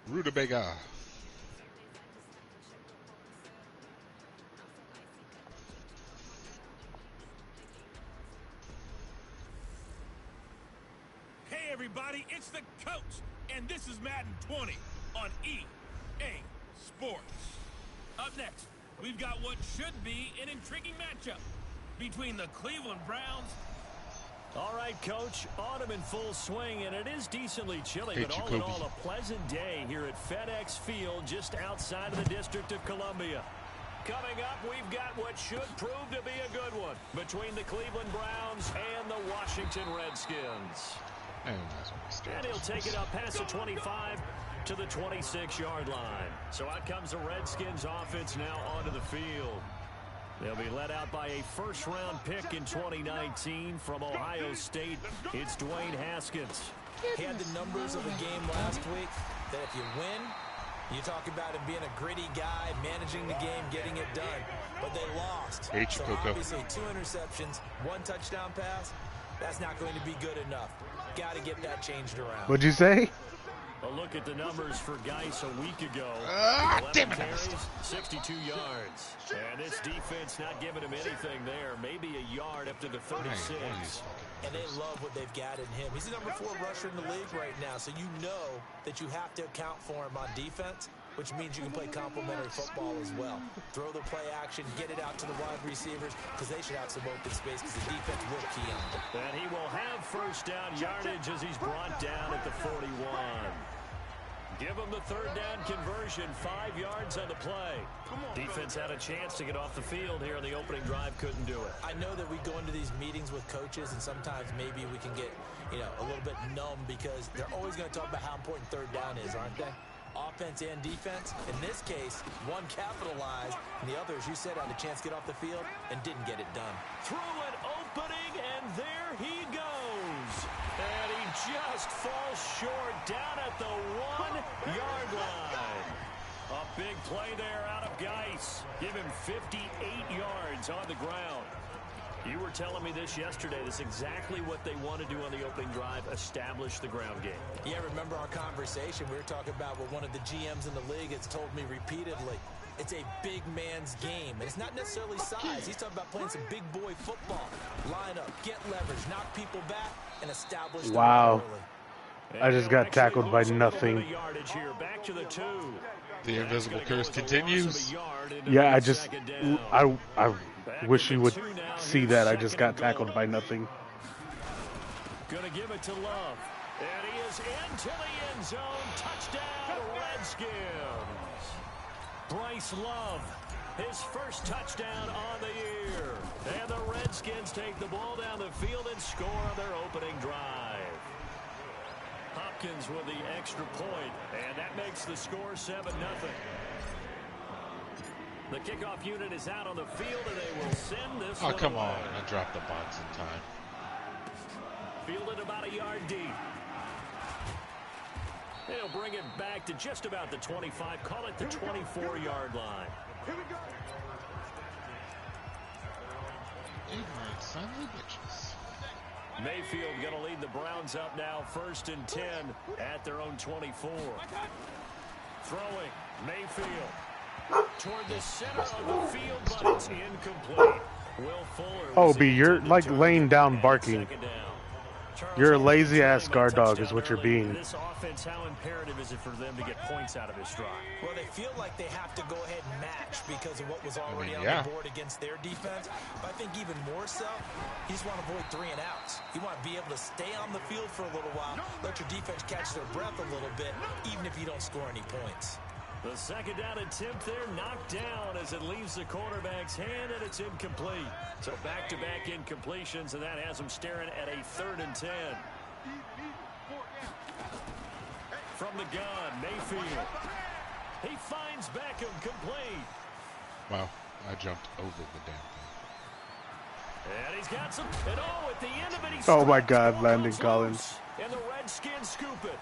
Rutabaga. Hey everybody, it's the coach, and this is Madden 20 on EA Sports. Up next, we've got what should be an intriguing matchup between the Cleveland Browns. All right, Coach, autumn in full swing, and it is decently chilly, but all in all, a pleasant day here at FedEx Field just outside of the District of Columbia. Coming up, we've got what should prove to be a good one between the Cleveland Browns and the Washington Redskins. And he'll take it up past the 25 to the 26-yard line. So out comes the Redskins offense now onto the field. They'll be led out by a first-round pick in 2019 from Ohio State. It's Dwayne Haskins. He had the numbers of the game last week that if you win, you talk about him being a gritty guy, managing the game, getting it done. But they lost. So obviously 2 interceptions, 1 touchdown pass, that's not going to be good enough. Got to get that changed around. What'd you say? A look at the numbers for Geis a week ago. 11 damn it. carries, 62 yards. And this defense not giving him anything there. Maybe a yard up to the 36. And they love what they've got in him. He's the number 4 rusher in the league right now, so you know that you have to account for him on defense, which means you can play complementary football as well. Throw the play action, get it out to the wide receivers, because they should have some open space, because the defense will key on them. And he will have first down yardage as he's brought down at the 41. Give him the third down conversion, 5 yards on the play. Defense had a chance to get off the field here on the opening drive, couldn't do it. I know that we go into these meetings with coaches, and sometimes maybe we can get, a little bit numb, because they're always going to talk about how important third down is, aren't they? Offense and defense. In this case, one capitalized, and the other, as you said, had a chance to get off the field and didn't get it done. Through an opening, and there he goes. And he just falls short down at the 1-yard line. A big play there out of Geis. Give him 58 yards on the ground. You were telling me this yesterday. This is exactly what they want to do on the opening drive, establish the ground game. Yeah, remember our conversation? We were talking about what one of the GMs in the league has told me repeatedly. It's a big man's game, and it's not necessarily size. He's talking about playing some big boy football. Line up, get leverage, knock people back, and establish the wow. early. I just got tackled by nothing. Back to the 2. The invisible curse continues. Yeah, I wish you would see that. I just got tackled by nothing. Gonna give it to Love. And he is into the end zone. Touchdown, Redskins. Bryce Love, his first touchdown on the year. And the Redskins take the ball down the field and score on their opening drive. Hopkins with the extra point, and that makes the score 7-0. The kickoff unit is out on the field, and they will send this one come away. on. I dropped the box in time. Fielded about a yard deep. They'll bring it back to just about the 25. Call it the 24-yard line. Ignorant son of bitches. Mayfield going to lead the Browns up now, 1st and 10 at their own 24. Throwing, Mayfield toward the center of the field, but it's incomplete. Will Fuller. Oh, B, you're like laying down barking. You're a lazy ass guard dog is what you're being. This offense, how imperative is it for them to get points out of this drive? Well, they feel like they have to go ahead and match because of what was already on the board against their defense. But I think even more so, you just want to avoid 3 and outs. You want to be able to stay on the field for a little while, let your defense catch their breath a little bit, even if you don't score any points. The second down attempt there knocked down as it leaves the quarterback's hand, and it's incomplete. So back-to-back incompletions, and that has them staring at a 3rd and 10. From the gun, Mayfield. He finds Beckham complete. Wow, I jumped over the damn thing. And he's got some, and at the end of it, he's oh my God, Landon Collins. And the Redskins scoop it.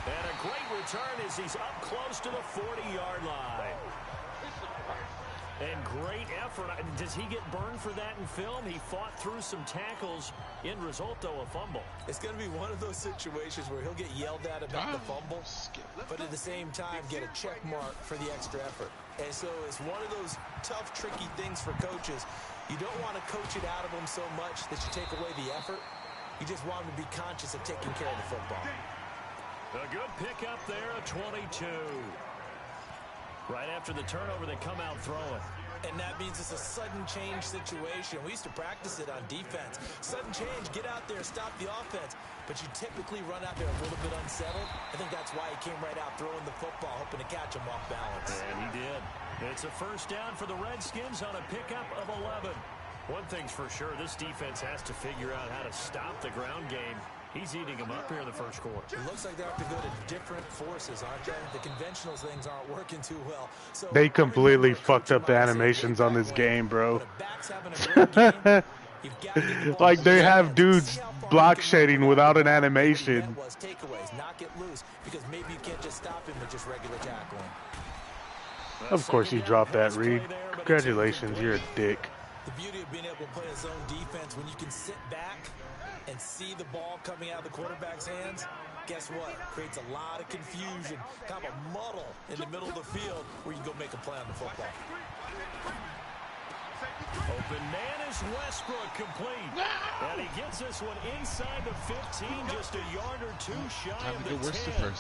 And a great return as he's up close to the 40-yard line. And great effort. Does he get burned for that in film? He fought through some tackles. End result, though, a fumble. It's going to be one of those situations where he'll get yelled at about the fumble, but at the same time get a check mark for the extra effort. And so it's one of those tough, tricky things for coaches. You don't want to coach it out of them so much that you take away the effort. You just want them to be conscious of taking care of the football. A good pickup there, a 22. Right after the turnover, they come out throwing. And that means it's a sudden change situation. We used to practice it on defense. Sudden change, get out there, stop the offense. But you typically run out there a little bit unsettled. I think that's why he came right out throwing the football, hoping to catch him off balance. And he did. It's a first down for the Redskins on a pickup of 11. One thing's for sure, this defense has to figure out how to stop the ground game. He's eating them up here in the first quarter. It looks like they have to go to different forces, aren't they? The conventional things aren't working too well. So they completely fucked up the animations on this game, bro. Like, they have dudes block shading without an animation. Knock it loose, because maybe you can't just stop him with just regular tackling. Of course you dropped that, Reed. Congratulations, you're a dick. The beauty of being able to play a zone defense, when you can sit back and see the ball coming out of the quarterback's hands, guess what? Creates a lot of confusion, kind of a muddle in the middle of the field where you go make a play on the football. Open man is Westbrook, complete. And he gets this one inside the 15, just a yard or two shy of the 10.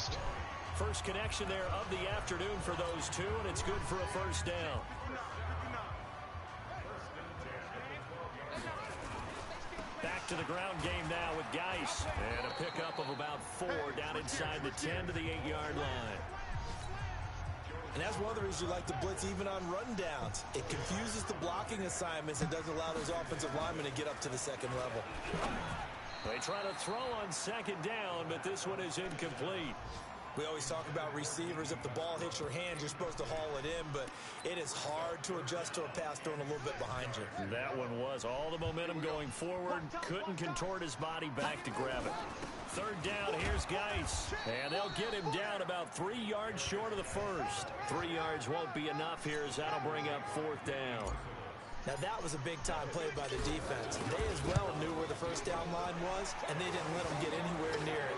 First connection there of the afternoon for those two, and it's good for a first down. Back to the ground game now with Geis. And a pickup of about 4 down inside the 10 to the 8-yard line. And that's one of the reasons you like to blitz even on rundowns. It confuses the blocking assignments and doesn't allow those offensive linemen to get up to the second level. They try to throw on second down, but this one is incomplete. We always talk about receivers. If the ball hits your hand, you're supposed to haul it in, but it is hard to adjust to a pass thrown a little bit behind you. That one was all the momentum going forward. Couldn't contort his body back to grab it. Third down, here's Geis. And they'll get him down about 3 yards short of the first. 3 yards won't be enough here, as that'll bring up fourth down. Now that was a big-time play by the defense. They as well knew where the first down line was, and they didn't let them get anywhere near it.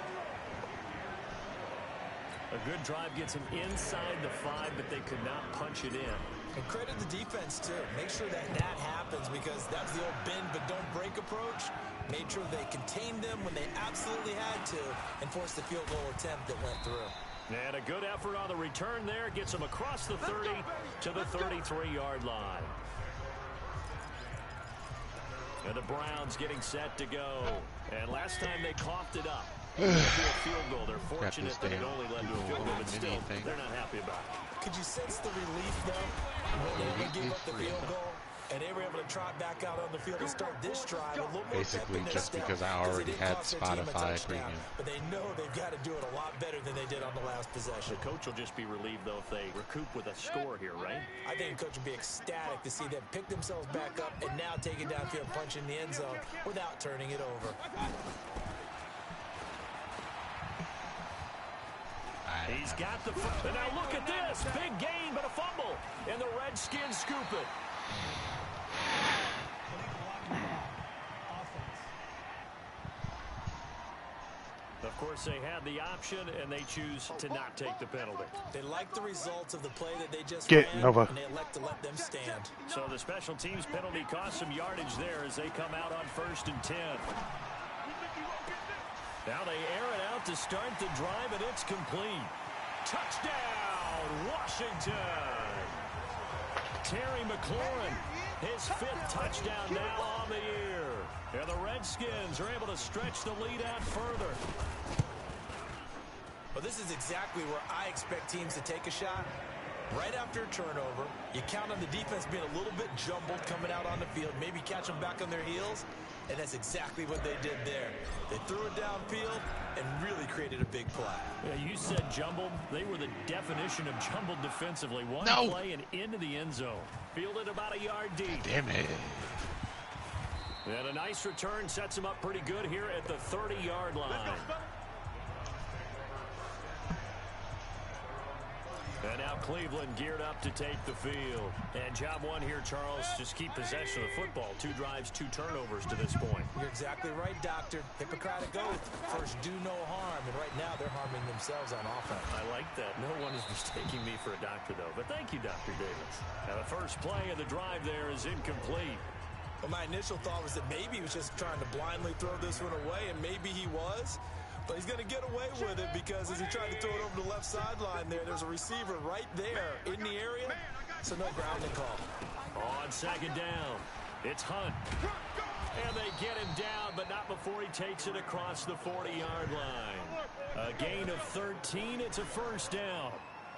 A good drive gets him inside the 5, but they could not punch it in. And credit the defense, too. Make sure that that happens, because that's the old bend but don't break approach. Made sure they contained them when they absolutely had to and forced the field goal attempt that went through. And a good effort on the return there. Gets him across the 30 to the 33-yard line. And the Browns getting set to go. And last time they coughed it up. A field goal. They're fortunate that it only led to a field goal, but still, they're not happy about it. Could you sense the relief, though, when they gave up the field goal and they were able to trot back out on the field and start this drive? A little more basically just because I already had Spotify premium. But they know they've got to do it a lot better than they did on the last possession. The coach will just be relieved, though, if they recoup with a score here, right? I think the coach will be ecstatic to see them pick themselves back up and now take it downfield, punch in the end zone without turning it over. He's got the foot. And now look at this. Big gain, but a fumble. And the Redskins scoop it. Of course, they had the option, and they choose to not take the penalty. They like the results of the play that they just ran, and they elect to let them stand. So the special teams penalty cost some yardage there as they come out on 1st and 10. Now they air it out to start the drive, and it's complete. Touchdown, Washington. Terry McLaurin, his 5th touchdown now on the year. And the Redskins are able to stretch the lead out further. Well, this is exactly where I expect teams to take a shot. Right after a turnover, you count on the defense being a little bit jumbled coming out on the field, maybe catch them back on their heels, and that's exactly what they did there. They threw it downfield and really created a big play. Yeah, you said jumbled. They were the definition of jumbled defensively. One play and into the end zone. Fielded about a yard deep. Damn it. And a nice return sets him up pretty good here at the 30-yard line. And now Now Cleveland geared up to take the field. And job one here, Charles, just keep possession of the football. 2 drives, 2 turnovers to this point. You're exactly right, Doctor. Hippocratic oath. First, do no harm. And right now, they're harming themselves on offense. I like that. No one is mistaking me for a doctor, though. But thank you, Dr. Davis. Now, the first play of the drive there is incomplete. Well, my initial thought was that maybe he was just trying to blindly throw this one away, and maybe he was. But he's going to get away with it because as he tried to throw it over the left sideline there's a receiver right there in the area. So no grounding call. On second down, it's Hunt. And they get him down, but not before he takes it across the 40-yard line. A gain of 13. It's a first down.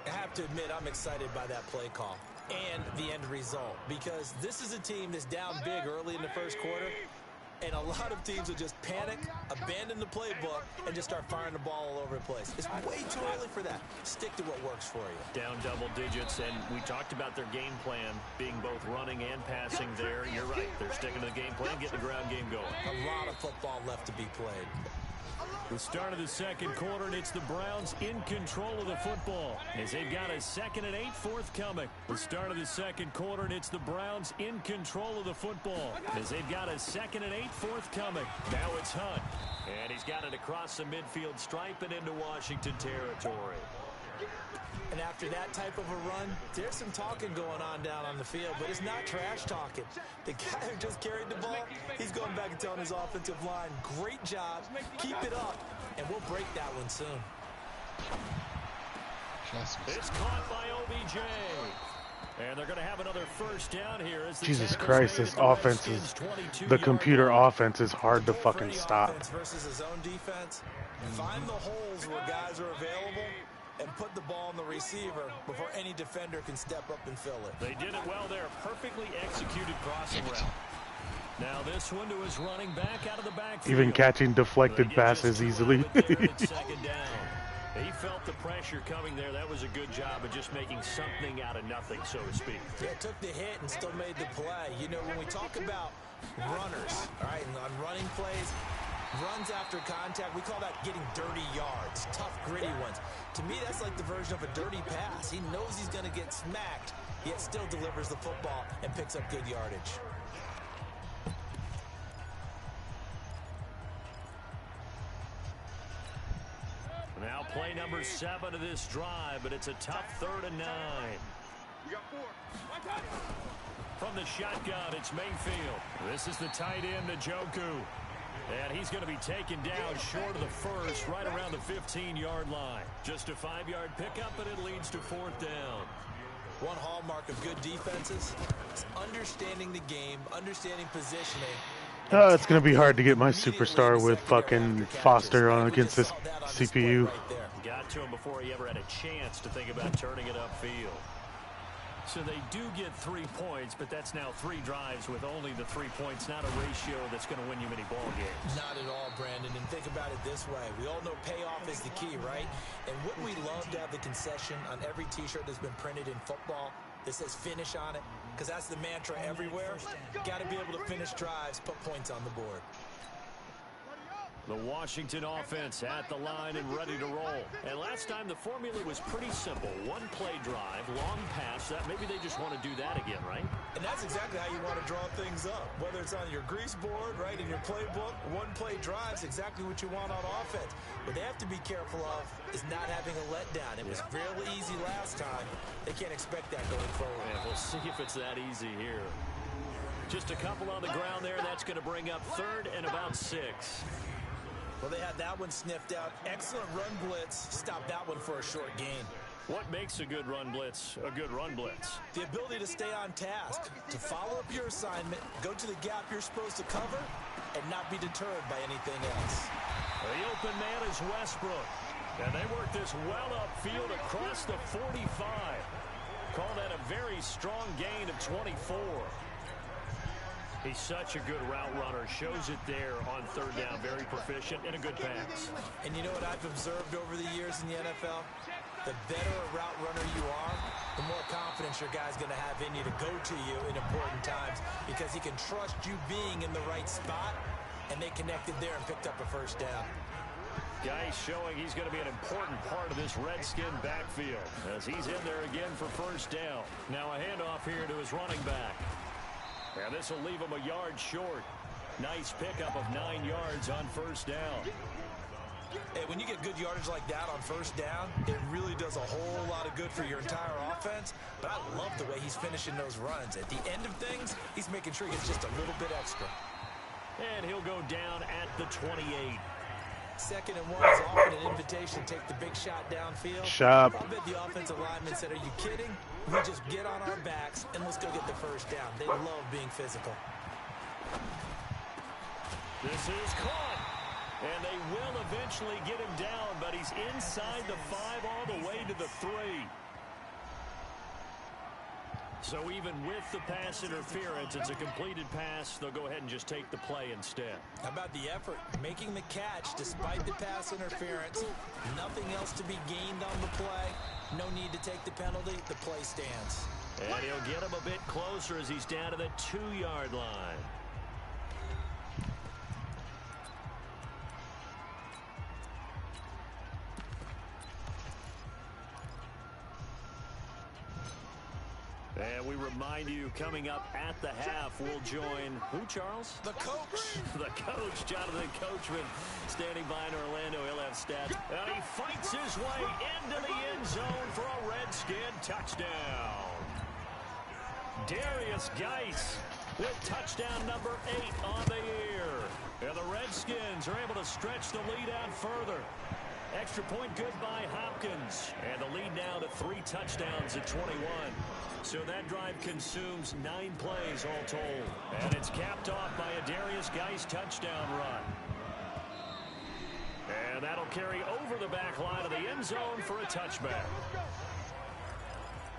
I have to admit, I'm excited by that play call and the end result because this is a team that's down big early in the first quarter. And a lot of teams will just panic, abandon the playbook, and just start firing the ball all over the place. It's way too early for that. Stick to what works for you. Down double digits, and we talked about their game plan being both running and passing there. You're right. They're sticking to the game plan, getting the ground game going. A lot of football left to be played. The start of the second quarter, and it's the Browns in control of the football as they've got a 2nd and 8 forthcoming. The start of the second quarter, and it's the Browns in control of the football as they've got a 2nd and 8 forthcoming. Now it's Hunt, and he's got it across the midfield stripe and into Washington territory. And after that type of a run, there's some talking going on down on the field, but it's not trash talking. The guy who just carried the ball, he's going back and telling his offensive line, great job, keep it up, and we'll break that one soon. It's caught by OBJ. And they're going to have another first down here. As Jesus Christ, this offense is, the computer offense is hard to fucking stop. Versus his own defense, find the holes where guys are available and put the ball on the receiver before any defender can step up and fill it. They did it well there. Perfectly executed crossing route. Now this one to his running back out of the backfield. Even catching deflected passes easily. Second down. He felt the pressure coming there. That was a good job of just making something out of nothing, so to speak. Yeah, took the hit and still made the play. You know, when we talk about runners, all right, and on running plays, runs after contact, we call that getting dirty yards, tough, gritty ones. To me, that's like the version of a dirty pass. He knows he's going to get smacked, yet still delivers the football and picks up good yardage. Now play number 7 of this drive, but it's a tough 3rd and 9. From the shotgun, it's Mayfield. This is the tight end, Njoku. And he's going to be taken down short of the first, right around the 15-yard line. Just a 5-yard pickup, and it leads to 4th down. One hallmark of good defenses is understanding the game, understanding positioning. Oh, it's going to be hard to get my superstar with fucking Foster on against this CPU. Got to him before he ever had a chance to think about turning it upfield. So they do get 3 points, but that's now 3 drives with only the 3 points, not a ratio that's going to win you many ball games. Not at all, Brandon. And think about it this way. We all know payoff is the key, right? And wouldn't we love to have the concession on every T-shirt that's been printed in football that says finish on it? Because that's the mantra everywhere. Got to be able to finish drives, put points on the board. The Washington offense at the line and ready to roll. And last time the formula was pretty simple. 1 play drive, long pass. That maybe they just want to do that again, right? And that's exactly how you want to draw things up. Whether it's on your grease board, right, in your playbook, 1 play drive is exactly what you want on offense. What they have to be careful of is not having a letdown. It was fairly easy last time. They can't expect that going forward. And we'll see if it's that easy here. Just a couple on the ground there. That's going to bring up 3rd and about 6. Well, they had that one sniffed out. Excellent run blitz. Stop that one for a short gain. What makes a good run blitz a good run blitz? The ability to stay on task, to follow up your assignment, go to the gap you're supposed to cover, and not be deterred by anything else. The open man is Westbrook. And they work this well upfield across the 45. Call that a very strong gain of 24. He's such a good route runner. Shows it there on 3rd down. Very proficient and a good pass. And you know what I've observed over the years in the NFL? The better a route runner you are, the more confidence your guy's going to have in you to go to you in important times because he can trust you being in the right spot, and they connected there and picked up a first down. Geis showing he's going to be an important part of this Redskin backfield as he's in there again for first down. Now a handoff here to his running back. And this will leave him a yard short. Nice pickup of 9 yards on first down. Hey, when you get good yardage like that on first down, it really does a whole lot of good for your entire offense. But I love the way he's finishing those runs. At the end of things, he's making sure he gets just a little bit extra. And he'll go down at the 28. 2nd and 1 is often an invitation to take the big shot downfield. Shop. I bet the offensive lineman said, are you kidding? We just get on our backs and let's go get the first down. They love being physical. This is caught. And they will eventually get him down, but he's inside the 5 all the way to the 3. So even with the pass interference, it's a completed pass. They'll go ahead and just take the play instead. How about the effort? Making the catch despite the pass interference. Nothing else to be gained on the play. No need to take the penalty. The play stands. And he'll get him a bit closer as he's down to the 2-yard line. And we remind you, coming up at the half, we'll join who, Charles? The coach. The coach, Jonathan Coachman, standing by in Orlando. He'll have stats. And he fights his way into the end zone for a Redskin touchdown. Darius Geis with touchdown number 8 on the year. And the Redskins are able to stretch the lead out further. Extra point good by Hopkins. And the lead now to 3 touchdowns at 21. So that drive consumes 9 plays all told. And it's capped off by a Darius Geis touchdown run. And that'll carry over the back line of the end zone for a touchback.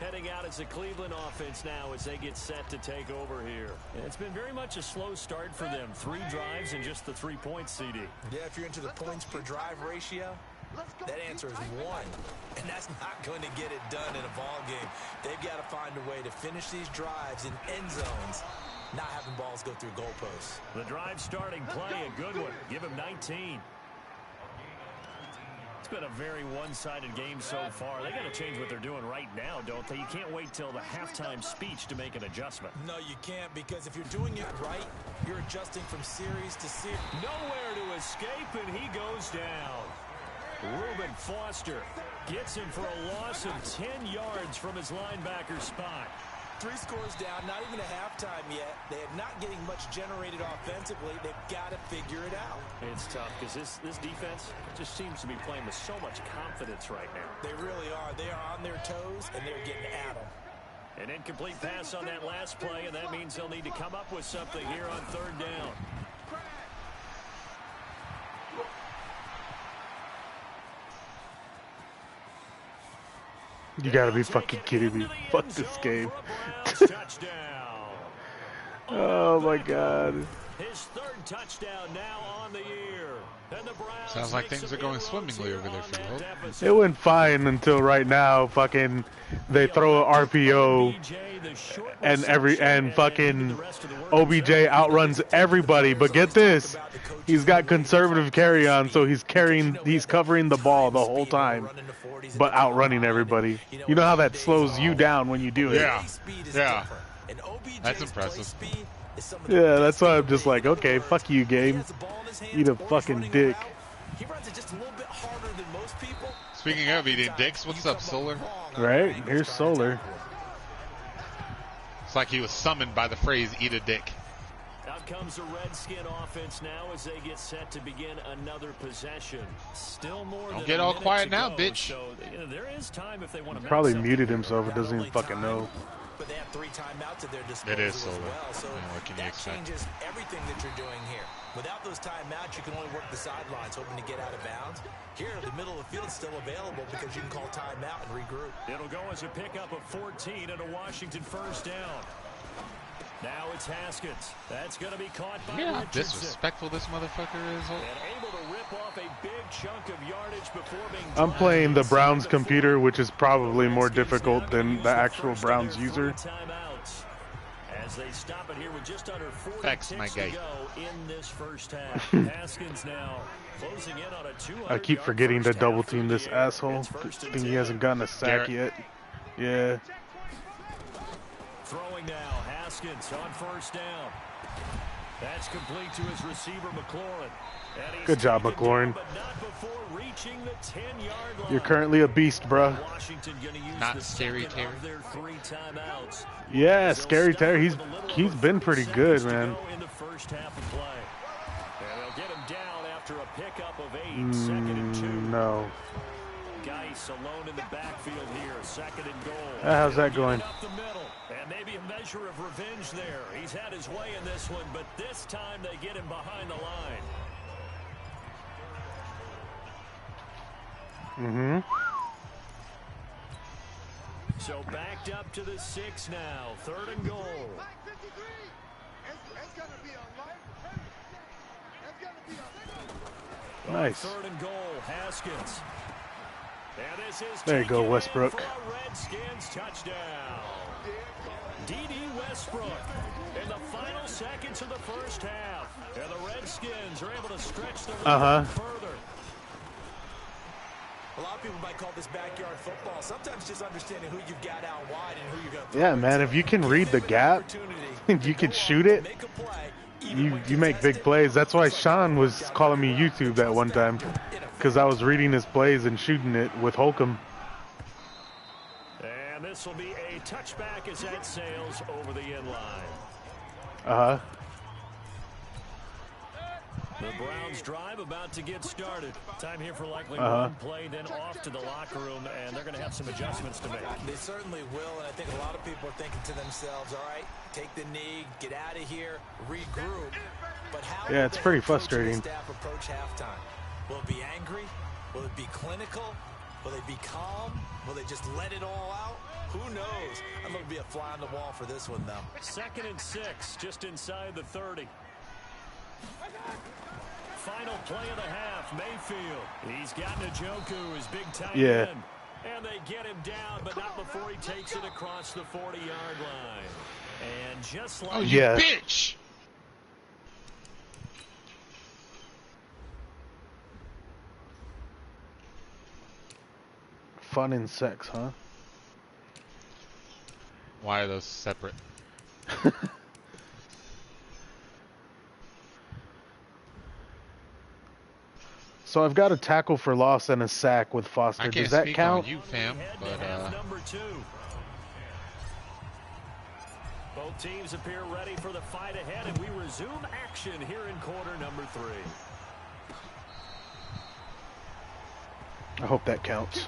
Heading out as the Cleveland offense now as they get set to take over here. And it's been very much a slow start for them. 3 drives and just the 3 points, CD. Yeah, if you're into the points per drive ratio, that answer is 1. And that's not going to get it done in a ball game. They've got to find a way to finish these drives in end zones, not having balls go through goalposts. The drive starting play, a good one. Give him 19. It's been a very one-sided game so far. They got to change what they're doing right now, don't they? You can't wait till the halftime speech to make an adjustment. No, you can't, because if you're doing it right, you're adjusting from series to series. Nowhere to escape, and he goes down. Reuben Foster gets him for a loss of 10 yards from his linebacker spot. 3 scores down, not even a halftime yet. They are not getting much generated offensively. They've got to figure it out. It's tough because this defense just seems to be playing with so much confidence right now. They really are. They are on their toes, and they're getting at them. An incomplete pass on that last play, and that means they'll need to come up with something here on 3rd down. You gotta be fucking kidding me. Fuck this game. Oh my god. His 3rd touchdown now on the year. And the Browns sounds like things are going swimmingly over there for you, Hope. It went fine until right now. Fucking they throw an RPO and fucking OBJ outruns everybody. But get this, he's got conservative carry on, so he's covering the ball the whole time, but outrunning everybody. You know how that slows you down when you do it. Yeah. That's impressive. Yeah, that's why I'm just like, okay, fuck you, game. Eat a fucking dick. He runs it just a little bit harder than most people. Speaking of eating dicks, what's up, Solar? Right, here's Solar. It's like he was summoned by the phrase "eat a dick." Out comes the Redskin offense now as they get set to begin another possession. Still more. Don't get all quiet now, bitch. So, there is time if they want to. Probably muted himself. It doesn't even fucking know. But they have 3 timeouts at their disposal. It is Solar. As well, so what can you that expect? changes everything that you're doing here. Without those timeouts, you can only work the sidelines, hoping to get out of bounds. Here, the middle of the field is still available because you can call timeout and regroup. It'll go as a pickup of 14 and a Washington 1st down. Now it's Haskins. That's going to be caught by Yeah, Richardson. disrespectful this motherfucker is. And able to rip off a big chunk of yardage before being. I'm playing the Browns computer, which is probably more difficult than the actual Browns user. As they stop it here with just under 4 Facts, my ticks to guy. go in this 1st half. Haskins now Closing in on a 200 I keep forgetting to double team this asshole. Think he hasn't gotten a sack yet. Yeah. Throwing now, Haskins on first down. That's complete to his receiver, McLaurin. Good job, McLaurin. You're currently a beast, bruh. Not Scary Terry. Yeah, Scary Terry. He's been pretty good, man. No. Geis alone in the backfield here, second and goal. How's that going? And maybe a measure of revenge there. He's had his way in this one, but this time they get him behind the line. So backed up to the 6 now, third and goal. Nice. Third and goal, Haskins. And this is there you go, Westbrook. Redskins touchdown. D.D. Westbrook in the final seconds of the first half. And the Redskins are able to stretch the lead further. A lot of people might call this backyard football. Sometimes just understanding who you've got out wide and who you're going to throw. Yeah, man, if you can read the gap, you can shoot it, you make big plays. That's why Sean was calling me YouTube that one time, because I was reading his plays and shooting it with Holcomb. And this will be a touchback as that sails over the end line. The Browns drive about to get started. Time here for likely one play, then off to the locker room, and they're going to have some adjustments to make. They certainly will, and I think a lot of people are thinking to themselves, all right, take the knee, get out of here, regroup. But how yeah, it's pretty frustrating. Staff approach halftime? Will it be angry? Will it be clinical? Will they be calm? Will they just let it all out? Who knows? I'm going to be a fly on the wall for this one, though. Second and 6, just inside the 30. Final play of the half, Mayfield. He's got Njoku, his big tight end. And they get him down, but not before he takes it across the 40-yard line. And just like bitch! Fun and sex, huh? Why are those separate? So I've got a tackle for loss and a sack with Foster. Does that count? On you, fam, but number 2. Both teams appear ready for the fight ahead, and we resume action here in quarter number 3. I hope that counts.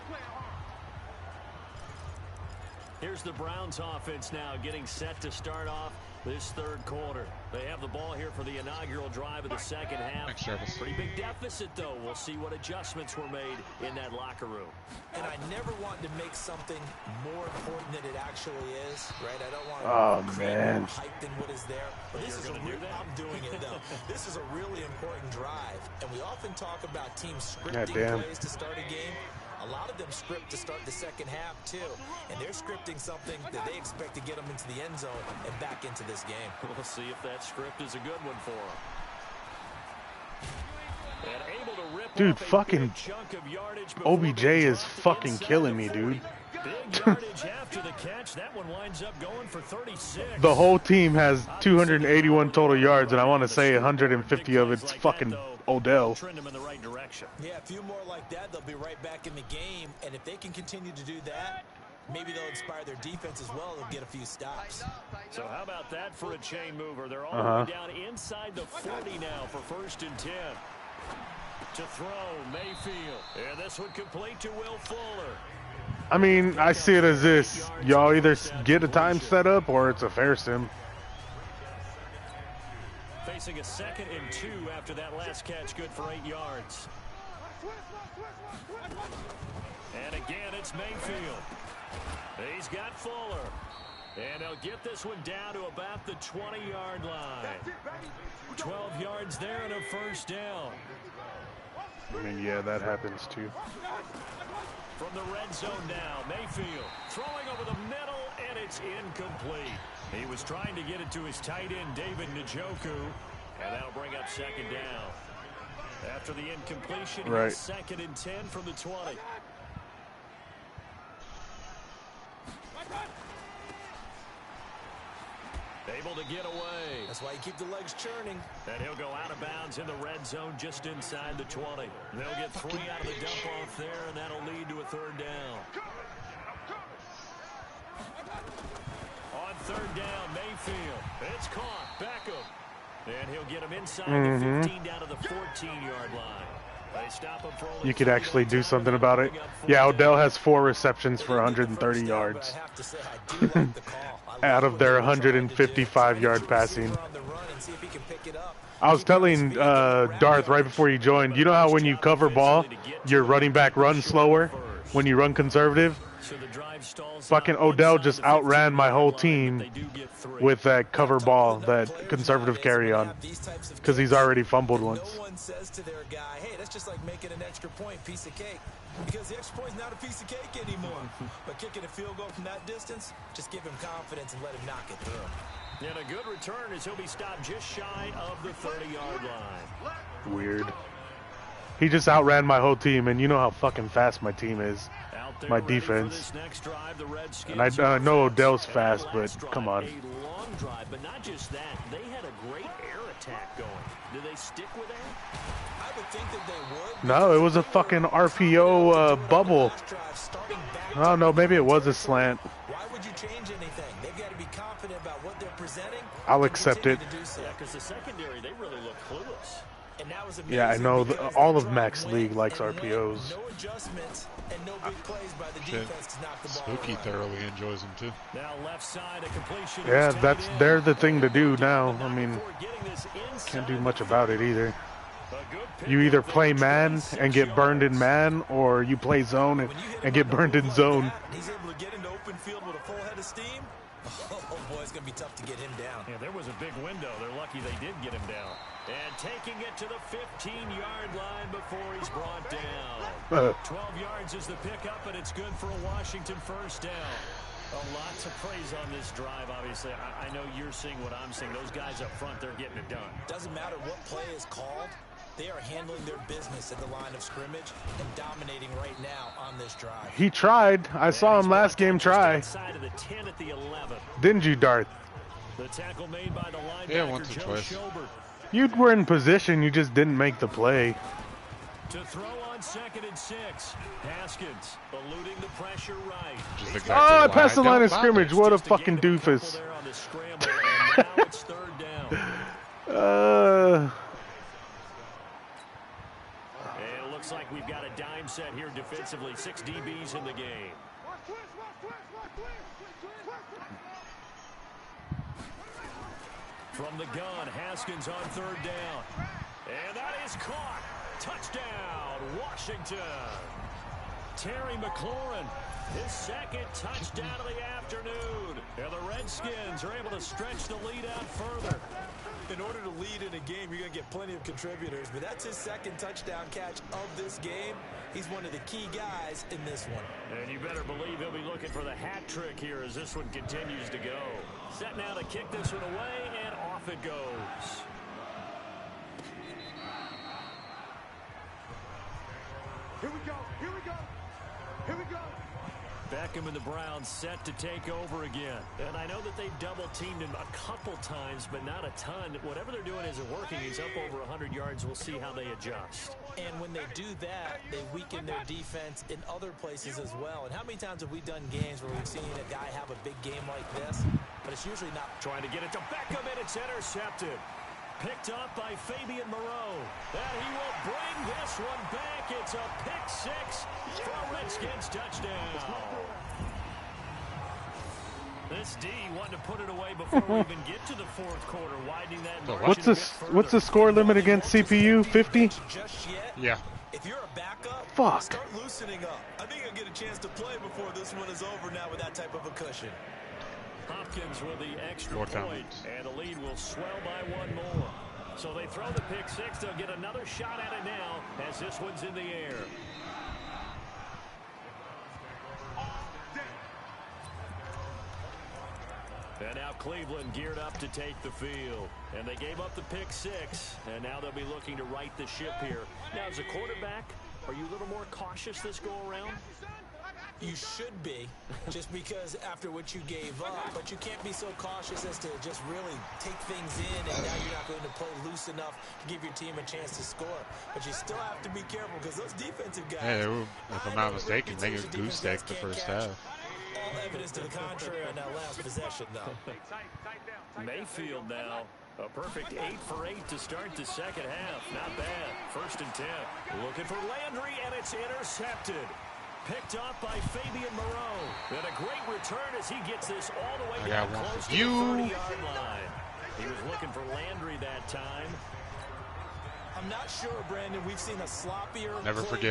Here's the Browns offense now getting set to start off this third quarter. They have the ball here for the inaugural drive of the second half. Pretty big deficit, though. We'll see what adjustments were made in that locker room. And I never want to make something more important than it actually is, right? I don't want to create more hype than what is there. But this is I'm doing it, though. This is a really important drive. And we often talk about teams scripting plays to start a game. A lot of them script to start the second half, too. And they're scripting something that they expect to get them into the end zone and back into this game. We'll see if that script is a good one for them. And able to rip dude, fucking OBJ is fucking killing me, dude. Big yardage after the catch. That one winds up going for 36. The whole team has 281 total yards, and I want to say 150 of it's fucking Odell. Trend them in the right direction. Yeah, a few more like that, they'll be right back in the game. And if they can continue to do that, maybe they'll inspire their defense as well. They'll get a few stops. So how about that for a chain mover? They're all the way down inside the 40 now for 1st and 10. To throw, Mayfield. And this one complete to Will Fuller. I mean, I see it as this. Y'all either get a time set up or it's a fair sim. Facing a 2nd and 2 after that last catch, good for 8 yards. And again, it's Mayfield. He's got Fuller. And they'll get this one down to about the 20-yard line. 12 yards there and a 1st down. I mean, yeah, that happens too. From the red zone now, Mayfield throwing over the middle, and it's incomplete. He was trying to get it to his tight end, David Njoku, and that'll bring up 2nd down. After the incompletion, right. 2nd and 10 from the 20. Able to get away. That's why you keep the legs churning. And he'll go out of bounds in the red zone just inside the 20. They'll get 3 out of the dump-off there, and that'll lead to a 3rd down. On 3rd down, Mayfield. It's caught. Beckham. And he'll get him inside the 15 down to the 14-yard line. They stop him for only you could actually do something about it. Yeah, Odell has 4 receptions for 130 yards. Out of their 155-yard passing. I was telling Darth right before you joined, you know how when you cover ball, your running back runs slower when you run conservative? Fucking Odell just outran my whole team with that cover ball, that conservative carry on, because he's already fumbled once. No one says to their guy, hey, that's just like making an extra point piece of cake, because the extra point is not a piece of cake anymore. But kicking a field goal from that distance, just give him confidence and let him knock it through. And a good return as he'll be stopped just shy of the 30-yard line. Weird. He just outran my whole team, and you know how fucking fast my team is. My defense. And I know Odell's fast, but come on. A long drive, but not just that. They had a great air attack going. Do they stick with that? I would think that they would. No, it was a fucking RPO bubble. I don't know, maybe it was a slant. Why would you change anything? They've got to be confident about what they're presenting. I'll accept it. Yeah, because the secondary, they really look clueless. Yeah, I know. All of Max League likes RPOs. No adjustments and no big plays by the defense to knock the ball Spooky around. thoroughly enjoys them too. Now left side, a completion. Yeah, they're the thing to do now. I mean, can't do much about it either. You either play man and get burned in man, or you play zone and get burned in zone. He's able to get into open field with a full head of steam. Oh boy, it's going to be tough to get him down. Yeah, there was a big window. They're lucky they did get him down. And taking it to the 15-yard line before he's brought down. 12 yards is the pickup, and it's good for a Washington first down. A lot to praise on this drive, obviously. I know you're seeing what I'm seeing. Those guys up front, they're getting it done. Doesn't matter what play is called. They are handling their business at the line of scrimmage and dominating right now on this drive. He tried. I saw him last game try. Outside of the 10 at the 11. Didn't you, Darth? The tackle made by the linebacker, Yeah, once or Joe twice. Schobert. You were in position, you just didn't make the play. To throw on 2nd and 6. Haskins eluding the pressure right. Which is exactly Oh, I why passed the don't line of bother. scrimmage. What a Just to fucking gain a couple doofus. there on the scramble, and now it's 3rd down. And it looks like we've got a dime set here defensively. 6 DBs in the game. From the gun, Haskins on 3rd down. And that is caught. Touchdown, Washington. Terry McLaurin, his 2nd touchdown of the afternoon. And the Redskins are able to stretch the lead out further. In order to lead in a game, you're going to get plenty of contributors, but that's his 2nd touchdown catch of this game. He's one of the key guys in this one. And you better believe he'll be looking for the hat trick here as this one continues to go. Set now to kick this one away, and off it goes. Here we go, here we go, here we go. Beckham and the Browns set to take over again. And I know that they've double-teamed him a couple times, but not a ton. Whatever they're doing isn't working. He's up over 100 yards. We'll see how they adjust. And when they do that, they weaken their defense in other places as well. And how many times have we done games where we've seen a guy have a big game like this, but it's usually not. Trying to get it to Beckham, and it's intercepted. Picked up by Fabian Moreau. And he will bring this one back. It's a pick 6 for a Redskins touchdown. This D wanted to put it away before we even get to the 4th quarter, widening that margin. What's the score limit against CPU? 50? Yeah. If you're a backup, Fuck. start loosening up. I think you'll get a chance to play before this one is over now with that type of a cushion. Hopkins with the extra More point, time. and the lead will swell by 1 more. So they throw the pick 6. They'll get another shot at it now as this one's in the air. And now Cleveland geared up to take the field. And they gave up the pick 6. And now they'll be looking to right the ship here. Now, as a quarterback, are you a little more cautious this go-around? You should be, just because after what you gave up. But you can't be so cautious as to just really take things in, and now you're not going to play loose enough to give your team a chance to score. But you still have to be careful because those defensive guys. Yeah, if I'm not mistaken, they got goose egg the first half. All evidence to the contrary on that last possession, though. Mayfield now. A perfect 8 for 8 to start the second half. Not bad. 1st and 10. Looking for Landry, and it's intercepted. Picked off by Fabian Moreau. And a great return as he gets this all the way down close to the 30-yard line. He was looking for Landry that time. I'm not sure, Brandon, we've seen a sloppier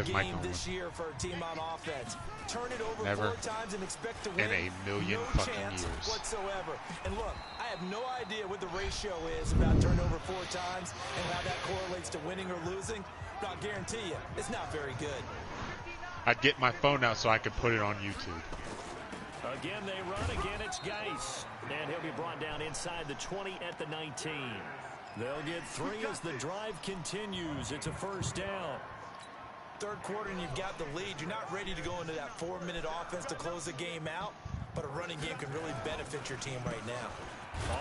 game this year for a team on offense. Turn it over 4 times and expect to win. In a million fucking years. Whatsoever. And look, I have no idea what the ratio is about turnover 4 times and how that correlates to winning or losing. But I'll guarantee you, it's not very good. I'd get my phone out so I could put it on YouTube. Again, they run. Again, it's Geis. And he'll be brought down inside the 20 at the 19. They'll get 3 as the drive continues. It's a 1st down. 3rd quarter and you've got the lead. You're not ready to go into that 4-minute offense to close the game out, but a running game can really benefit your team right now.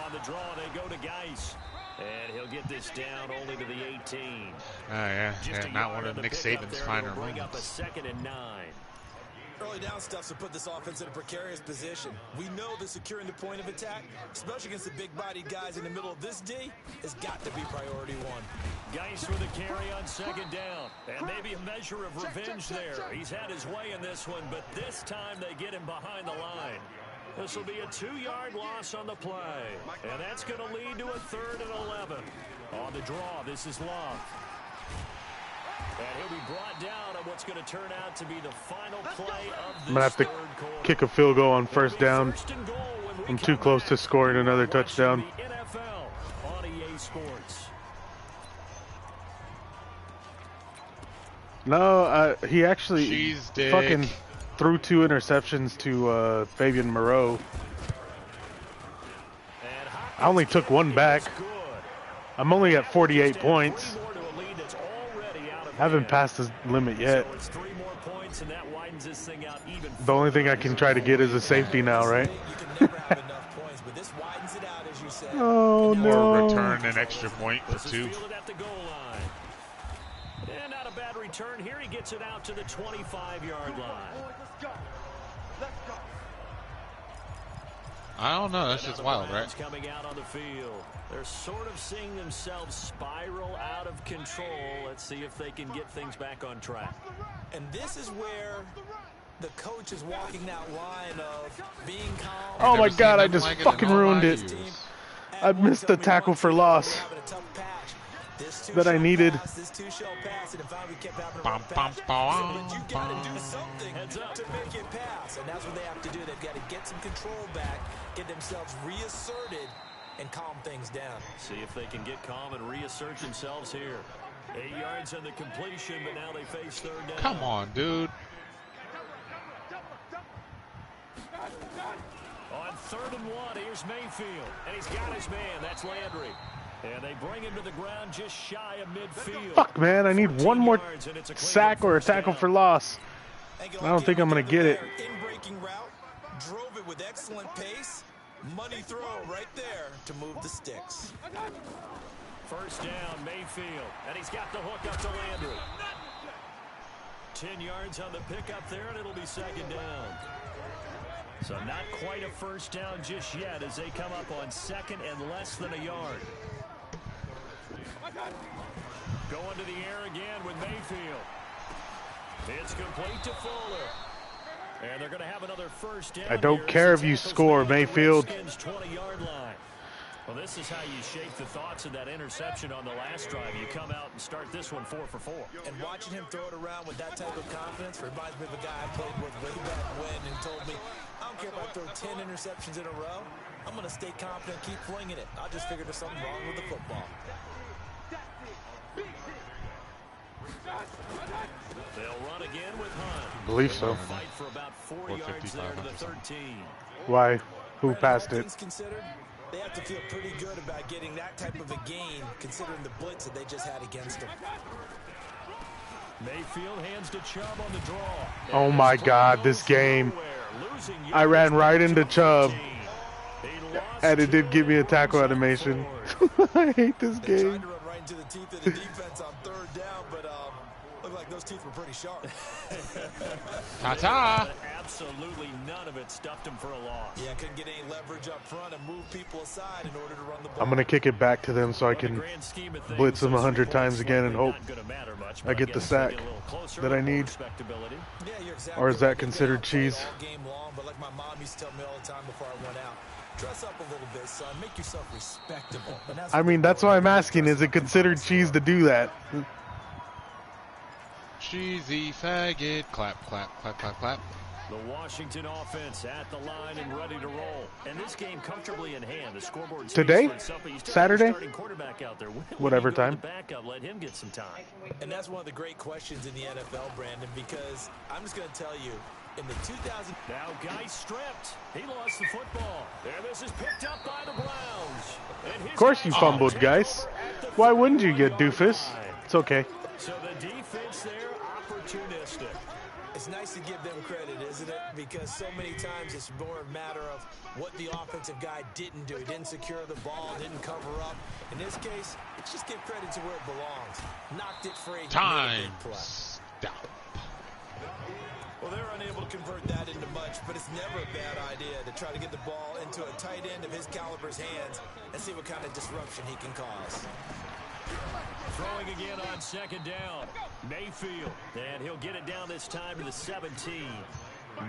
On the draw, they go to Geis. And he'll get this down only to the 18. Oh, yeah. Not one of Nick Saban's finer moments. Bring up a 2nd and 9. Early down stuff to put this offense in a precarious position. We know that securing the point of attack, especially against the big-bodied guys in the middle of this D, has got to be priority 1. Geis with a carry on 2nd down. And maybe a measure of revenge there. He's had his way in this one, but this time they get him behind the line. This will be a 2-yard loss on the play. And that's going to lead to a 3rd and 11. On the draw, this is Love. And he'll be brought down on what's going to turn out to be the final play of this I'm going to have to kick a field goal on 1st down. I'm too close to scoring another touchdown. NFL on EA Sports. No, he actually fucking threw 2 interceptions to Fabian Moreau. I only took 1 back. I'm only at 48 points. Haven't passed the limit yet. The only thing I can try to get is a safety now, right? Oh no! Or return an extra point for 2. And not a bad return here. He gets it out to the 25-yard line. I don't know. That's just wild, right? Coming out on the field. They're sort of seeing themselves spiral out of control. Let's see if they can get things back on track. And this is where the coach is walking that line of being calm. Oh my God, I just fucking ruined it. I missed the tackle for loss that I needed. This 2-shell pass, and finally kept having Bum, bum, bum, but you got to do something to make it pass, and that's what they have to do. They've got to get some control back, get themselves reasserted, and calm things down. See if they can get calm and reassert themselves here. 8 yards on the completion, but now they face 3rd down. Come on, dude. On 3rd and 1, here's Mayfield, and he's got his man. That's Landry. And they bring him to the ground just shy of midfield. Fuck, man, I need 1 more sack or a tackle for loss. I don't think I'm going to get it. In-breaking route, drove it with excellent pace. Money throw right there to move the sticks. 1st down, Mayfield, and he's got the hook up to Landry. 10 yards on the pickup there, and it'll be 2nd down. So not quite a 1st down just yet as they come up on 2nd and less than a yard. Going to the air again with Mayfield. It's complete to Fuller. And they're going to have another 1st down. I don't care if you score, Mayfield. 20-yard line. Well, this is how you shape the thoughts of that interception on the last drive. You come out and start this one 4 for 4. And watching him throw it around with that type of confidence reminds me of a guy I played with way back when and told me, I don't care if I throw 10 interceptions in a row. I'm going to stay confident, keep flinging it. I just figured there's something wrong with the football. They'll run again with Hunt. I believe so. Fight for about 4 yards there to the 13. Why? who passed it. Considered, they have to feel pretty good about getting that type of a gain, considering the blitz that they just had against them. Mayfield hands to Chubb on the draw. Oh my God, this game. I ran right into Chubb, and it did give me a tackle animation. I hate this game. Tried to run right into the teeth of the defense on third down, but looked like those teeth were pretty sharp. Ta-ta! Absolutely none of it stuffed him for a loss. Yeah, couldn't get any leverage up front and move people aside in order to run the ball. I'm going to kick it back to them so I can blitz them 100 times again and hope I get the sack that I need. Or is that considered cheese? But like my mom used to tell me all the time before I went out, dress up a little bit, son. Make yourself respectable. I mean, that's why I'm asking. Is it considered cheese to do that? Cheesy faggot. Clap, clap, clap, clap, clap. The Washington offense at the line and ready to roll. And this game comfortably in hand. The scoreboard today? Saturday? Quarterback out there. Whatever time. Backup, let him get some time. And that's one of the great questions in the NFL, Brandon, because I'm just going to tell you, in the 2000... Now, Guy stripped. He lost the football. And this is picked up by the Browns. Of course you fumbled, guys. Why wouldn't you, you doofus? It's okay. So the defense there, opportunistic. It's nice to give them credit, isn't it? Because so many times it's more a matter of what the offensive guy didn't do. He didn't secure the ball, didn't cover up. In this case, let's just give credit to where it belongs. Knocked it free. Time. Stop. Well, they're unable to convert that into much, but it's never a bad idea to try to get the ball into a tight end of his caliber's hands and see what kind of disruption he can cause. Throwing again on second down. Mayfield. And he'll get it down this time to the 17.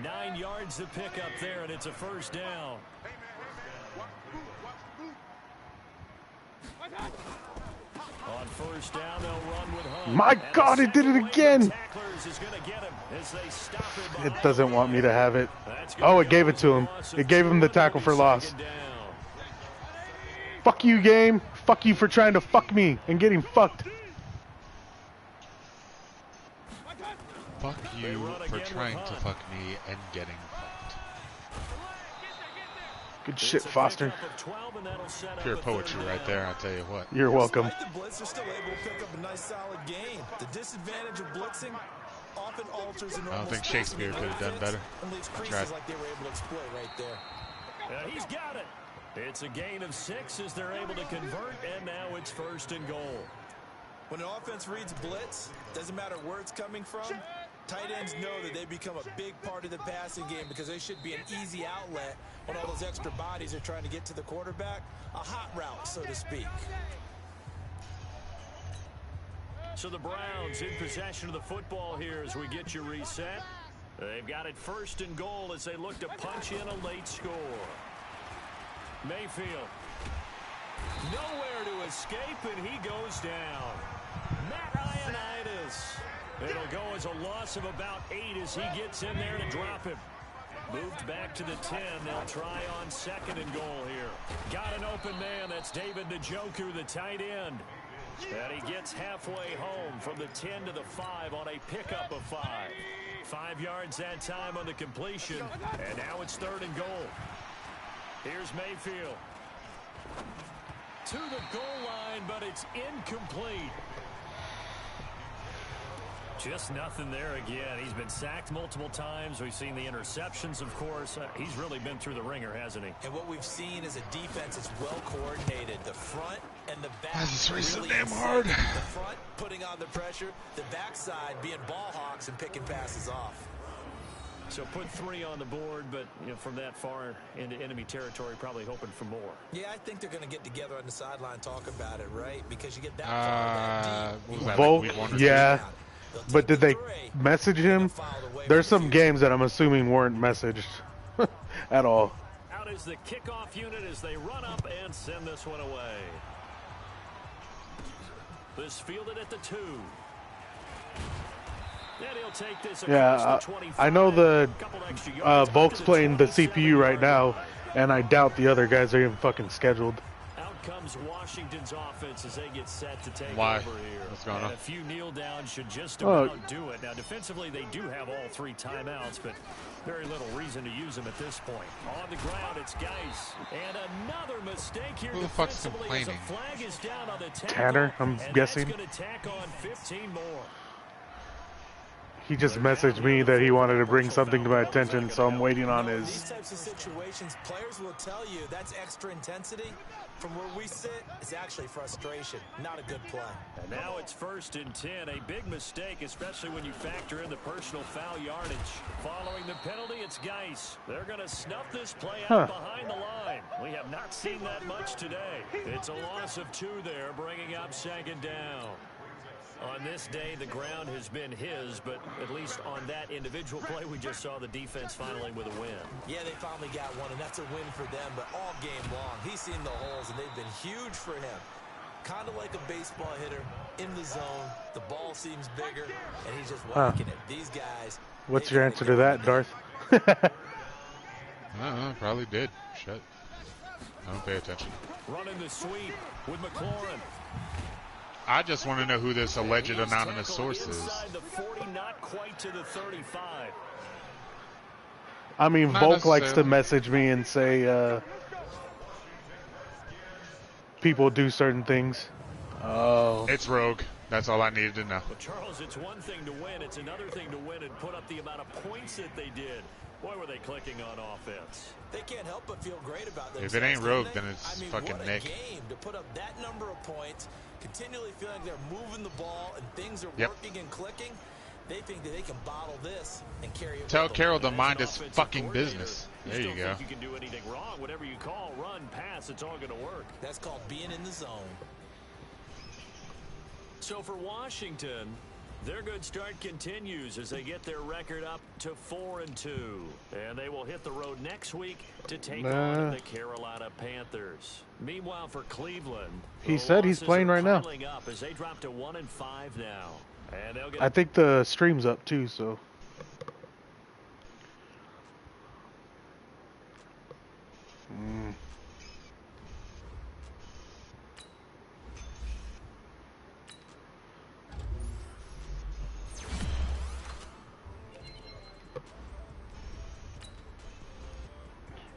9 yards to pick up there, and it's a first down. On first down, they'll run with Hunt. My God, it did it again. It doesn't want me to have it. Oh, it gave it to him. It gave him the tackle for loss. Fuck you, game. Fuck you for trying to fuck me and getting fucked. Fuck you for trying to fuck me and getting fucked. Good shit, Foster. Pure poetry right there, I'll tell you what. You're welcome. Despite the blitz, they're still able to pick up a nice solid gain. The disadvantage of blitzing often alters the normal. I don't think Shakespeare could have done better. Tried. Like they were able to exploit right there. He's got it. It's a gain of 6 as they're able to convert, and now it's first and goal. When an offense reads blitz, doesn't matter where it's coming from, tight ends know that they become a big part of the passing game because they should be an easy outlet when all those extra bodies are trying to get to the quarterback. A hot route, so to speak. So the Browns in possession of the football here as we get you reset. They've got it first and goal as they look to punch in a late score. Mayfield. Nowhere to escape, and he goes down. Matt Ioannidis. It'll go as a loss of about 8 as he gets in there to drop him. Moved back to the 10. They'll try on second and goal here. Got an open man. That's David Njoku, the tight end. And he gets halfway home from the 10 to the 5 on a pickup of 5. 5 yards that time on the completion. And now it's third and goal. Here's Mayfield. To the goal line, but it's incomplete. Just nothing there again. He's been sacked multiple times. We've seen the interceptions, of course. He's really been through the ringer, hasn't he? And what we've seen is a defense that's well coordinated. The front and the back. That's really so damn hard. The front putting on the pressure. The backside being ball hawks and picking passes off. So put 3 on the board, but from that far into enemy territory, probably hoping for more. Yeah, I think they're going to get together on the sideline and talk about it, right? Because you get that far, that deep. Both, yeah. But did they message him? There's some games that I'm assuming weren't messaged at all. Out is the kickoff unit as they run up and send this one away. This fielded at the 2. Yeah, I know the Volk's playing the CPU right now, and I doubt the other guys are even fucking scheduled. Out comes Washington's offense as they get set to take Why? over here. What's going on? A few kneel downs should just about do it. Now, defensively, they do have all 3 timeouts, but very little reason to use them at this point. On the ground, it's Geis. And another mistake here. Who the fuck's defensively as a complaining? flag is down on the tackle, Tanner, I'm guessing. That's going to tack on 15 more. He just messaged me that he wanted to bring something to my attention, so I'm waiting on his. These types of situations, players will tell you that's extra intensity. From where we sit, it's actually frustration, not a good play. And now it's 1st and 10. A big mistake, especially when you factor in the personal foul yardage. Following the penalty, it's Geis. They're going to snuff this play out behind the line. We have not seen that much today. It's a loss of 2 there, bringing up 2nd down. On this day, the ground has been his, but at least on that individual play, we just saw the defense finally with a win. Yeah, they finally got one, and that's a win for them, but all game long, he's seen the holes, and they've been huge for him. Kind of like a baseball hitter in the zone. The ball seems bigger, and he's just whacking it. These guys... What's your answer to that, Darth? I don't know, probably did. Shit. I don't pay attention. Running the sweep with McLaurin. I just want to know who this alleged anonymous source is. The 40, not quite to the 35. I mean, Volk likes to message me and say people do certain things. Oh. It's Rogue. That's all I needed to know. But Charles, it's one thing to win. It's another thing to win and put up the amount of points that they did. Boy, were they clicking on offense. They can't help but feel great about themselves. If it ain't Rogue, then it's fucking what a Nick. Game to put up that number of points, continually feeling they're moving the ball and things are working and clicking. They think that they can bottle this and carry it. Tell Carroll to mind his fucking business. There you go. You can do anything wrong. Whatever you call, run, pass, it's all going to work. That's called being in the zone. So for Washington, their good start continues as they get their record up to 4-2. And they will hit the road next week to take on the Carolina Panthers. Meanwhile, for Cleveland, he said he's playing right now. Up as they drop to 1-5 now. And they'll get I think the stream's up too, so.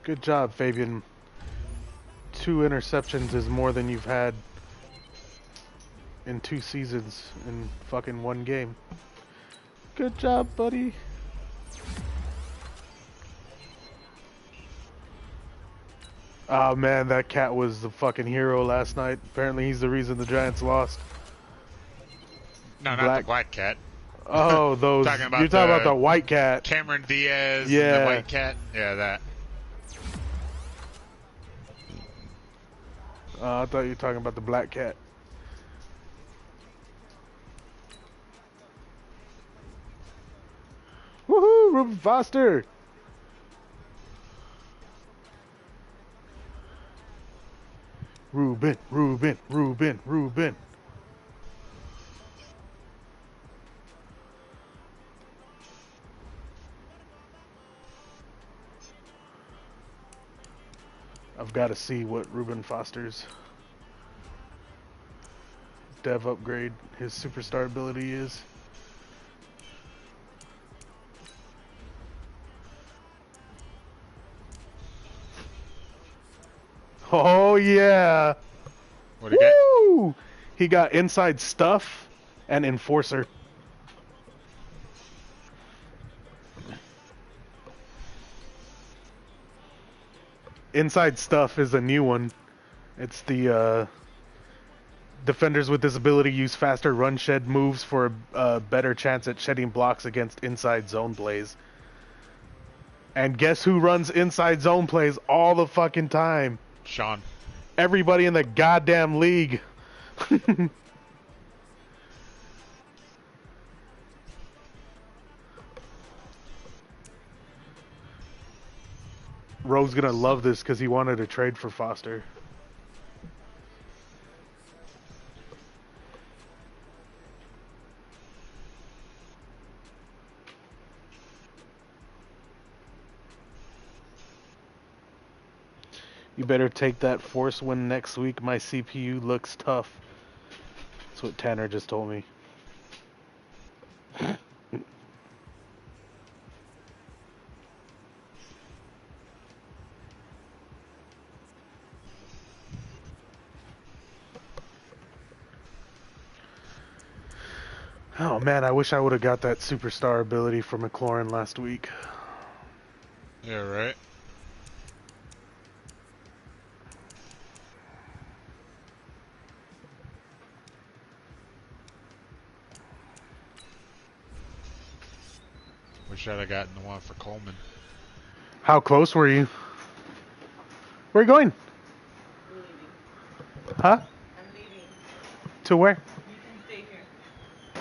Good job, Fabian. 2 interceptions is more than you've had in 2 seasons in fucking 1 game. Good job, buddy. Oh man, that cat was the fucking hero last night. Apparently he's the reason the Giants lost. No, not the black cat. Oh, those. You're talking about the white cat. Cameron Diaz and the white cat. Yeah, that. I thought you were talking about the black cat. Woohoo, Reuben Foster! Reuben. I've got to see what Reuben Foster's dev upgrade, his superstar ability is. Oh yeah! What'd he get? He got inside stuff and enforcer. Inside stuff is a new one. It's the defenders with this ability use faster run shed moves for a better chance at shedding blocks against inside zone plays. And guess who runs inside zone plays all the fucking time? Sean. Everybody in the goddamn league. Rowe's gonna love this because he wanted to trade for Foster. You better take that force win next week. My CPU looks tough. That's what Tanner just told me. Oh man, I wish I would have got that superstar ability for McLaurin last week. Yeah, right. Wish I'd have gotten the one for Coleman. How close were you? Where are you going? Huh? I'm leaving. To where?